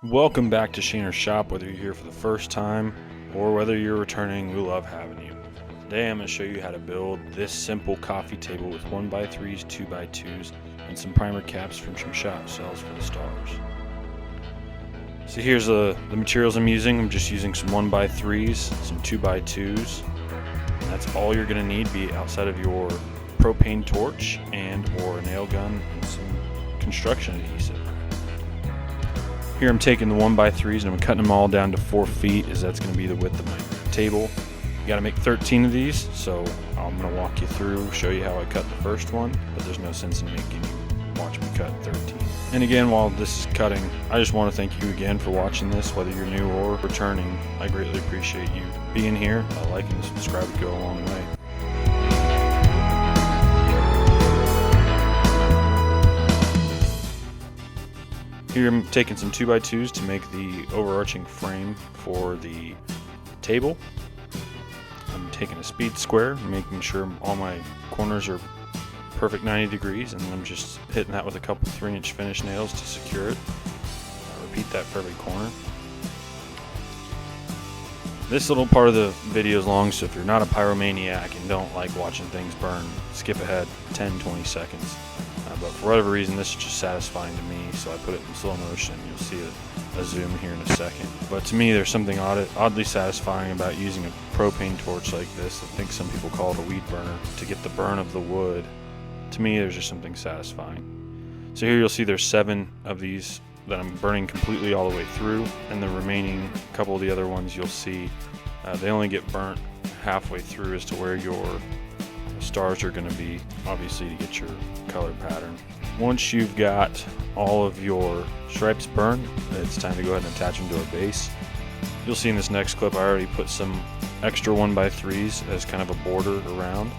Welcome back to Sheener's Shop. Whether you're here for the first time or whether you're returning, we love having you. Today I'm going to show you how to build this simple coffee table with 1x3s, 2x2s, and some primer caps from some shop shells for the stars. So here's the materials I'm using. I'm just using some 1x3s, some 2x2s. That's all you're going to need, be outside of your propane torch and or a nail gun and some construction adhesive. Here I'm taking the 1x3s and I'm cutting them all down to 4 feet, as that's going to be the width of my table. You got to make 13 of these, so I'm going to walk you through, show you how I cut the first one, but there's no sense in making you watch me cut 13. And again, while this is cutting, I just want to thank you again for watching this, whether you're new or returning. I greatly appreciate you being here. Liking and subscribe would go a long way. Here I'm taking some 2x2s to make the overarching frame for the table. I'm taking a speed square, making sure all my corners are perfect 90 degrees, and then I'm just hitting that with a couple 3-inch finish nails to secure it. Repeat that for every corner. This little part of the video is long, so if you're not a pyromaniac and don't like watching things burn, skip ahead 10-20 seconds. But for whatever reason, this is just satisfying to me, so I put it in slow motion. You'll see a zoom here in a second. But to me, there's something oddly satisfying about using a propane torch like this. I think some people call it a weed burner, to get the burn of the wood. To me, there's just something satisfying. So here you'll see there's 7 of these that I'm burning completely all the way through, and the remaining couple of the other ones you'll see, they only get burnt halfway through as to where your stars are going to be, obviously to get your color pattern. Once you've got all of your stripes burned, it's time to go ahead and attach them to a base. You'll see in this next clip I already put some extra 1x3s as kind of a border around,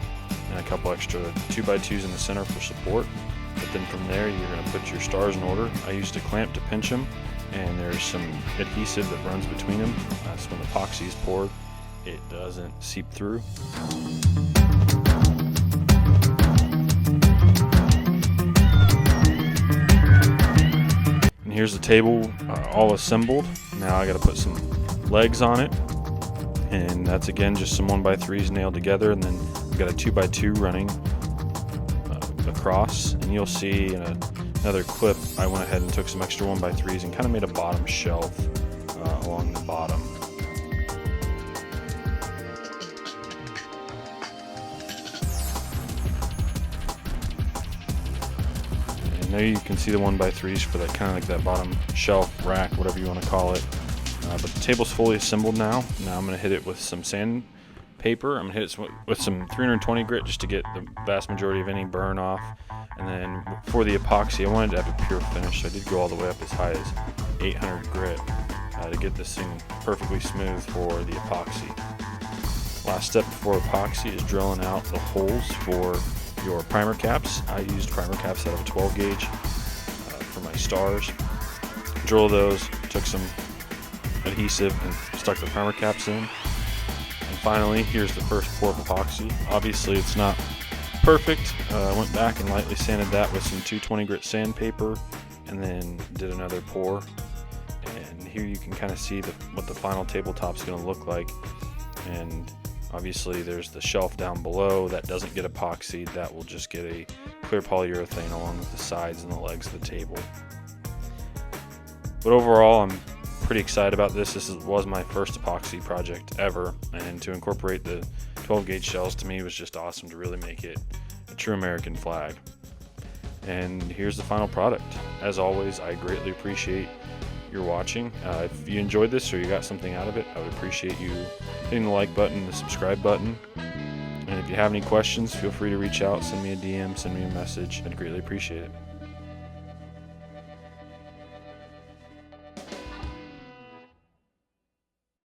and a couple extra 2x2s in the center for support. But then from there you're going to put your stars in order. I used a clamp to pinch them, and there's some adhesive that runs between them, so when epoxy is poured it doesn't seep through. Here's the table all assembled. Now I got to put some legs on it, and that's again just some 1x3s nailed together, and then I've got a 2x2 running across. And you'll see in another clip I went ahead and took some extra 1x3s and kind of made a bottom shelf along the bottom. There you can see the 1x3s for that kind of like that bottom shelf, rack, whatever you want to call it. But the table's fully assembled now. Now I'm going to hit it with some sandpaper. I'm going to hit it with some 320 grit just to get the vast majority of any burn off. And then for the epoxy, I wanted to have a pure finish, so I did go all the way up as high as 800 grit to get this thing perfectly smooth for the epoxy. Last step before epoxy is drilling out the holes for your primer caps. I used primer caps out of a 12 gauge for my stars. Drill those, took some adhesive and stuck the primer caps in. And finally, here's the first pour of epoxy. Obviously it's not perfect. I went back and lightly sanded that with some 220 grit sandpaper, and then did another pour. And here you can kind of see what the final tabletop's going to look like. And obviously there's the shelf down below that doesn't get epoxied. That will just get a clear polyurethane along with the sides and the legs of the table. But overall, I'm pretty excited about this. This was my first epoxy project ever, and to incorporate the 12 gauge shells to me was just awesome to really make it a true American flag. And here's the final product. As always, I greatly appreciate your watching. If you enjoyed this or you got something out of it, I would appreciate you hitting the like button, the subscribe button. And if you have any questions, feel free to reach out, send me a DM, send me a message. I'd greatly appreciate it.